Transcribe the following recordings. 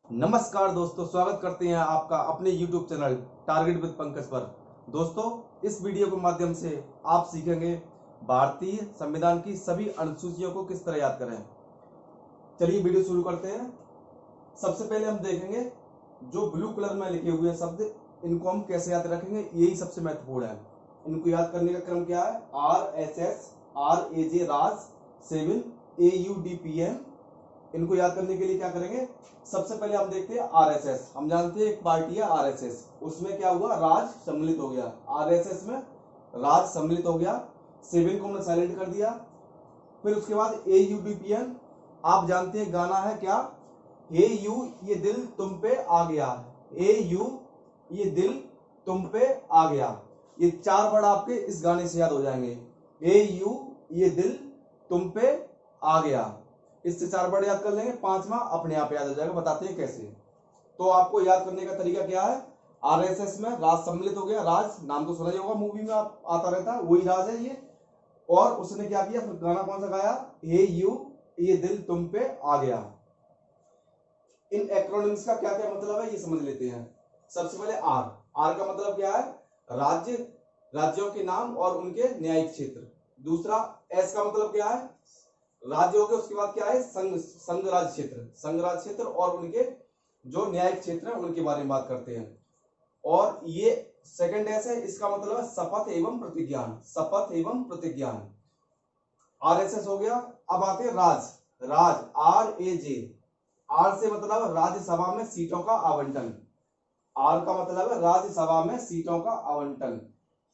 नमस्कार दोस्तों, स्वागत करते हैं आपका अपने YouTube channel target with Pankaj पर। दोस्तों, इस वीडियो के माध्यम से आप सीखेंगे भारतीय संविधान की सभी अनुसूचियों को किस तरह याद करें। चलिए वीडियो शुरू करते हैं। सबसे पहले हम देखेंगे जो ब्लू कलर में लिखे हुए हैं शब्द, इनको हम कैसे याद रखेंगे, यही सबसे महत्वपूर्ण है। इनको याद करने का क्रम क्या है? RSS, RAJ राज, 7 AUDPM। इनको याद करने के लिए क्या करेंगे? सबसे पहले हम देखते हैं आरएसएस। हम जानते हैं एक पार्टी है आरएसएस, उसमें क्या हुआ? राज सम्मिलित हो गया। आरएसएस में राज सम्मिलित हो गया। 7 को हमने साइलेंट कर दिया। फिर उसके बाद एयूडीपीएन, आप जानते हैं गाना है क्या? हे यू ये दिल तुम पे आ गया। ए यू ये दिल तुम पे आ गया। ये 4 वर्ड आपके इस गाने से याद हो जाएंगे। ए यू ये दिल तुम पे आ गया। इससे 4 वर्ड याद कर लेंगे, 5वां अपने आप याद हो जाएगा। बताते हैं कैसे। तो आपको याद करने का तरीका क्या है? आरएसएस में राज सम्मिलित हो गया। राज नाम तो सुना ही होगा, मूवी में आप आता रहता है, वही राज है ये। और उसने क्या किया? फिर गाना कौन सा गाया? हे यू ये दिल तुम पे आ गया। इन एक्रोनिम्स का क्या क्या मतलब है ये समझ लेते हैं। सबसे पहले आर का मतलब क्या है? राज्य, राज्यों के नाम और उनके न्यायिक क्षेत्र। दूसरा एस का मतलब क्या है? राज्य हो गए, उसके बाद क्या है? संघ राज्य क्षेत्र। संघ राज्य क्षेत्र और उनके जो न्यायिक क्षेत्र है उनके बारे में बात करते हैं। और ये सेकंड एस है, इसका मतलब है शपथ एवं प्रतिज्ञान। शपथ एवं प्रतिज्ञान आरएसएस हो गया। अब आते हैं राज। राज RAJ। आर से मतलब राज्यसभा में सीटों का आवंटन। आर का मतलब है राज्यसभा में सीटों का आवंटन।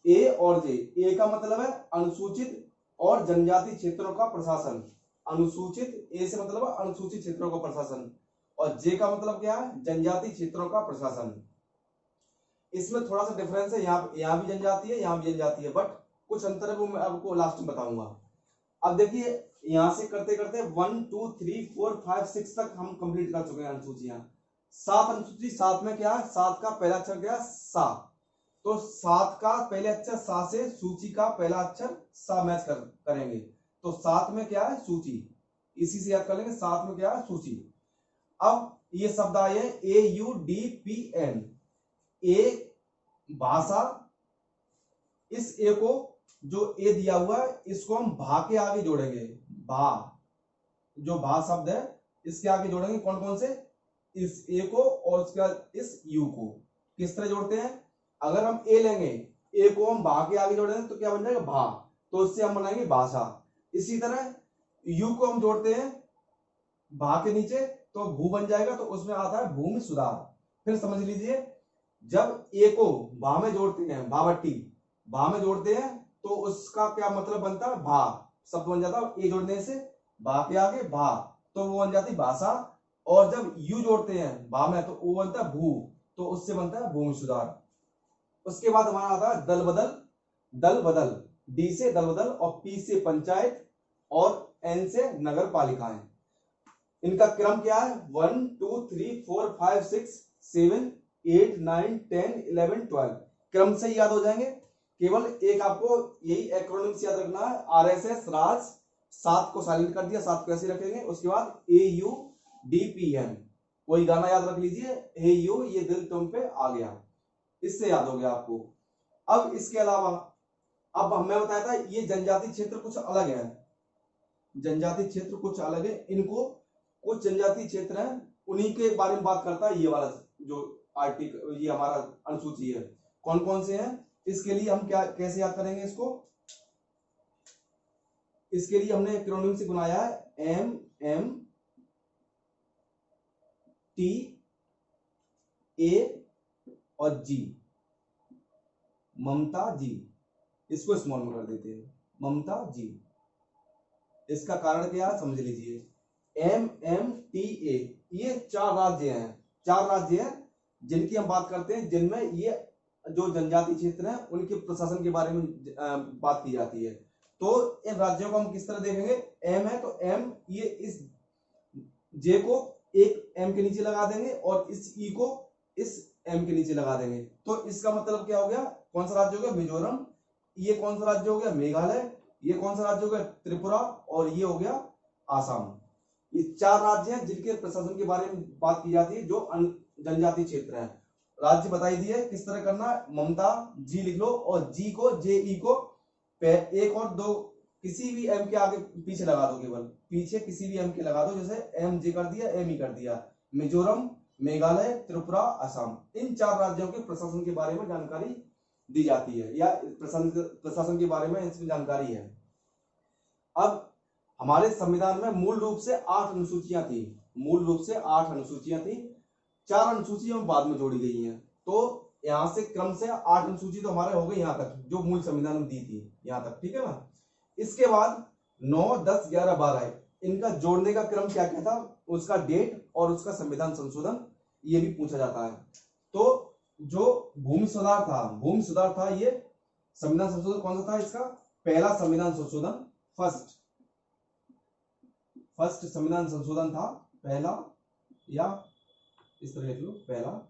ए और जे, ए का मतलब है अनुसूचित और जनजाति क्षेत्रों का प्रशासन। अनुसूचित, ए से मतलब है अनुसूचित क्षेत्रों का प्रशासन। और जे का मतलब क्या है? जनजाति क्षेत्रों का प्रशासन। इसमें थोड़ा सा डिफरेंस है, यहाँ भी जनजाति है, यहाँ भी जनजाति है, बट कुछ अंतर है वो मैं आपको लास्ट में बताऊंगा। अब देखिए, यहां से करते करते 1 2 3 4 5 6 तक हम कंप्लीट कर चुके हैं अनुसूचियां। 7 अनुसूची। 7 में क्या है? 7 का पहला अक्षर क्या है? सा। तो 7 का पहले अक्षर सा से सूची का पहला अक्षर सा मैच करेंगे। तो 7 में क्या है? सूची। इसी से याद कर लेंगे, 7 में क्या है? सूची। अब ये शब्द आए AUDPN। ए भाषा। इस ए को, जो ए दिया हुआ है, इसको हम भा के आगे जोड़ेंगे। भा, जो भा शब्द है इसके आगे जोड़ेंगे कौन कौन से? इस ए को और उसके बाद इस यू को। किस तरह जोड़ते हैं? अगर हम ए लेंगे, ए को हम भा के आगे जोड़ेंगे तो क्या बन जाएगा? भा। तो इससे हम बनाएंगे भाषा। इसी तरह यू को हम जोड़ते हैं भा के नीचे तो भू बन जाएगा, तो उसमें आता है भूमि सुधार। फिर समझ लीजिए, जब ए को भा में जोड़ते हैं, भावट्टी भा में जोड़ते हैं, तो उसका क्या मतलब बनता है? भा शब्द बन जाता है। ए जोड़ने से भा के आगे भा, तो वो बन जाती भाषा। और जब यू जोड़ते हैं भा में, तो वो बनता है भू, तो उससे बनता है भूमि सुधार। उसके बाद हमारा आता है दल बदल। दल बदल, डी से दल बदल और पी से पंचायत और एन से नगर पालिकाएं। इनका क्रम क्या है? 1 2 3 4 5 6 7 8 9 10 11 12 क्रम से याद हो जाएंगे। केवल एक आपको यही एक्रोनिम्स याद रखना है, आरएसएस राज। 7 को साइलेंट कर दिया, 7 को ऐसे रखेंगे। उसके बाद AUDPN, कोई गाना याद रख लीजिए, हे यू ये दिल तुम पे आ गया। इससे याद हो गया आपको। अब इसके अलावा, अब हमें बताया था ये जनजाति क्षेत्र कुछ अलग है। जनजाति क्षेत्र कुछ अलग है। इनको कुछ जनजाति क्षेत्र है, उन्हीं के बारे में बात करता है ये वाला जो आर्टिकल, ये हमारा अनुसूची है। कौन कौन से हैं? इसके लिए हम क्या कैसे याद करेंगे इसको? इसके लिए हमने एक्रोनिम से बनाया है MMTA और जी। ममता जी, इसको स्मॉल में कर देते हैं, ममता जी। इसका कारण क्या है समझ लीजिए। MMTA, ये 4 राज्य हैं। 4 राज्य हैं जिनकी हम बात करते हैं, जिनमें ये जो जनजाति क्षेत्र है उनके प्रशासन के बारे में बात की जाती है। तो इन राज्यों को हम किस तरह देखेंगे? एम है तो एम, ये इस जे को एक एम के नीचे लगा देंगे और इस ई को इस एम के नीचे लगा देंगे। तो इसका मतलब क्या हो गया? कौन सा राज्य हो गया? मिजोरम। ये कौन सा राज्य हो गया? मेघालय। ये कौन सा राज्य हो गया? त्रिपुरा। और ये हो गया आसाम। ये 4 राज्य हैं जिनके प्रशासन के बारे में बात की जाती है, जो जनजातीय क्षेत्र है। राज्य बताई दिए किस तरह करना है, ममता जी लिख लो, और जी को JE को एक और दो किसी भी M के आगे पीछे लगा दो, केवल पीछे किसी भी M के लगा दो, जैसे MJ कर दिया, ME कर दिया। मिजोरम, मेघालय, त्रिपुरा, असम, इन 4 राज्यों के प्रशासन के बारे में जानकारी दी जाती है, या प्रशासन के बारे में इसमें जानकारी है। अब हमारे संविधान में मूल रूप से 8 अनुसूचियां थी, मूल रूप से 8 अनुसूचियां थी। 4 अनुसूचियां बाद में जोड़ी गई हैं, तो यहां से क्रम से 8 अनुसूची तो हमारे हो गई यहां तक, जो मूल संविधान में दी थी यहां तक, ठीक है ना। इसके बाद 9, 10, 11, 12 इनका जोड़ने का क्रम क्या क्या था, उसका डेट और उसका संविधान संशोधन ये भी पूछा जाता है। तो जो भूमि सुधार था, ये संविधान संशोधन कौन सा था, इसका पहला संविधान संशोधन, फर्स्ट संविधान संशोधन था पहला, या इस तरह लिख लो पहला।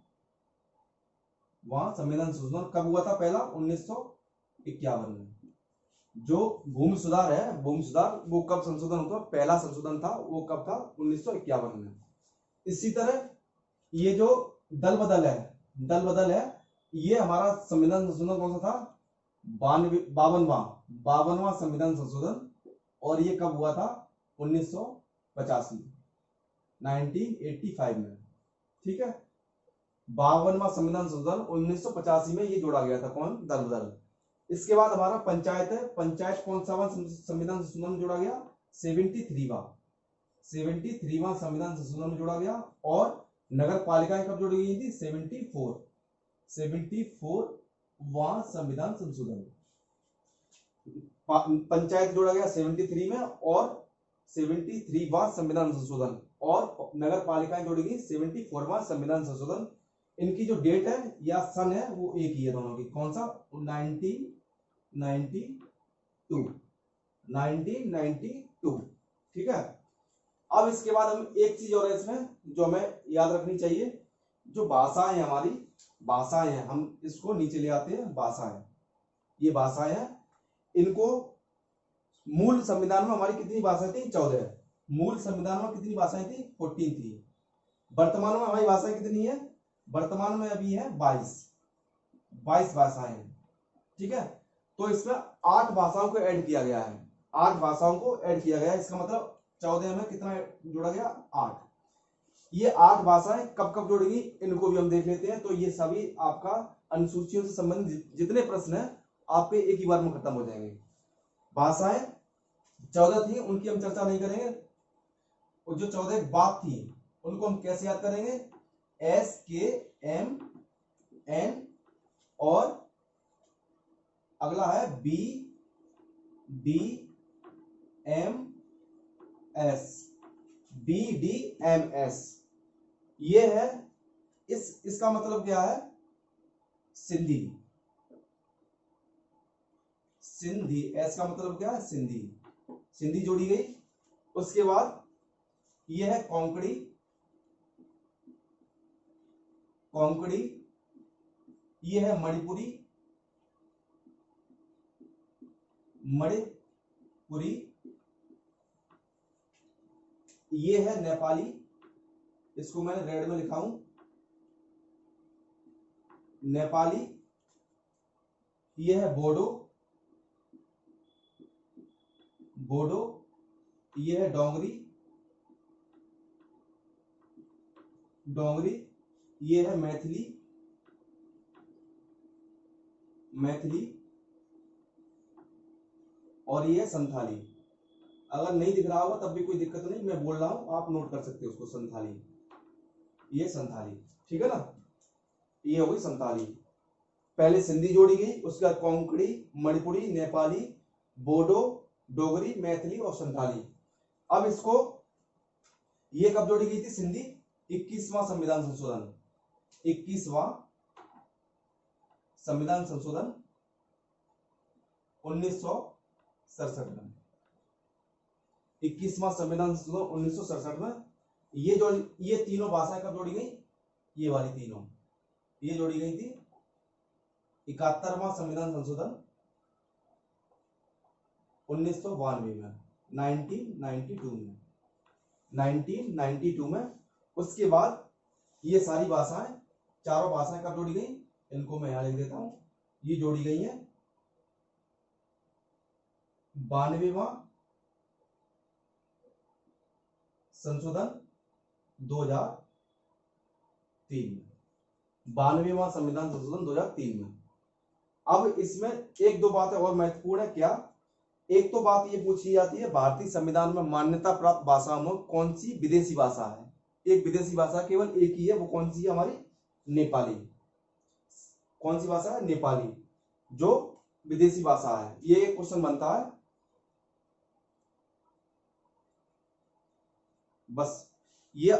वहां संविधान संशोधन कब हुआ था, पहला 1951 में। जो भूमि सुधार वो कब संशोधन हुआ, पहला संशोधन था वो कब था, 1951 में। इसी तरह ये जो दल बदल है, ये हमारा संविधान संशोधन कौन सा था, 52वां संविधान संशोधन, और ये कब हुआ था, 1985 में, ठीक है। 52वां संविधान संशोधन 1985 में ये जोड़ा गया था, कौन, दल बदल। इसके बाद हमारा पंचायत है, पंचायत कौन सा संविधान संशोधन में जोड़ा गया, 73वां संविधान संशोधन में जोड़ा गया। और नगर पालिकाएं कब जोड़ी गई थी, 74वां संविधान संशोधन। पंचायत जोड़ा गया 73 में, और 73वां संविधान संशोधन, और नगर पालिकाएं जोड़ी गई 74वां संविधान संशोधन। इनकी जो डेट है या सन है वो एक ही है दोनों की, कौन सा, 1992, ठीक है। अब इसके बाद हम एक चीज और है इसमें जो हमें याद रखनी चाहिए, जो भाषाएं हमारी भाषाएं हैं, हम इसको नीचे ले आते हैं, भाषाएं, ये भाषाएं हैं, इनको मूल संविधान में हमारी कितनी भाषाएं थी, 14। मूल संविधान में कितनी भाषाएं थी, 14 थी। वर्तमान में हमारी भाषाएं कितनी है, वर्तमान में अभी है 22 भाषाएं, ठीक है। तो इसमें 8 भाषाओं को ऐड किया गया है, 8 भाषाओं को ऐड किया गया है। इसका मतलब 14 में कितना जोड़ा गया, 8। ये 8 भाषाएं कब कब जोड़ेगी, इनको भी हम देख लेते हैं। तो ये सभी आपका अनुसूचियों से संबंधित जितने प्रश्न हैं आपके एक ही बार में खत्म हो जाएंगे। भाषाएं 14 थी, उनकी हम चर्चा नहीं करेंगे। और जो 14 बात थी उनको हम कैसे याद करेंगे, SKMN, और अगला है BDMS, ये है। इसका मतलब क्या है, सिंधी। एस का मतलब क्या है, सिंधी जोड़ी गई। उसके बाद ये है कोंकणी, ये है मणिपुरी, ये है नेपाली, इसको मैंने रेड में लिखा हूं, नेपाली। ये है बोडो, ये है डोंगरी, ये है मैथिली, और ये है संथाली। अगर नहीं दिख रहा होगा तब भी कोई दिक्कत नहीं, मैं बोल रहा हूं, आप नोट कर सकते हो उसको, संथाली, ये संथाली, ठीक है ना। ये हो गई संथाली। पहले सिंधी जोड़ी गई, उसके बाद कोंकणी, मणिपुरी, नेपाली, बोडो, डोगरी, मैथिली और संथाली। अब इसको ये कब जोड़ी गई थी, सिंधी, 21वां संविधान संशोधन, 1967 में, 21वां संविधान संशोधन 1967 में। ये तीनों भाषाएं कब जोड़ी गई, ये वाली तीनों, ये जोड़ी गई थी 71वां संविधान संशोधन 1992 में, 1992 में। 1992 में। उसके बाद ये सारी भाषाएं, चारों भाषाएं कब जोड़ी गई, इनको मैं यहां लिख देता हूं, ये जोड़ी गई है 92वां संशोधन 2003 में, 92वां संविधान संशोधन 2003 में। अब इसमें एक दो बातें और महत्वपूर्ण है। क्या? एक तो बात ये पूछी जाती है भारतीय संविधान में मान्यता प्राप्त भाषाओं में कौन सी विदेशी भाषा है। एक विदेशी भाषा केवल एक ही है, वो कौन सी है, हमारी नेपाली। कौन सी भाषा है? नेपाली, जो विदेशी भाषा है। ये एक क्वेश्चन बनता है। बस ये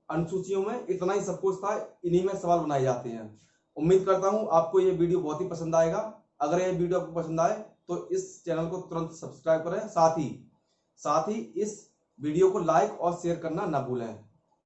अनुसूचियों में इतना ही सब कुछ था, इन्हीं में सवाल बनाए जाते हैं। उम्मीद करता हूं आपको ये वीडियो बहुत ही पसंद आएगा। अगर ये वीडियो आपको पसंद आए तो इस चैनल को तुरंत सब्सक्राइब करें, साथ ही इस वीडियो को लाइक और शेयर करना ना भूलें।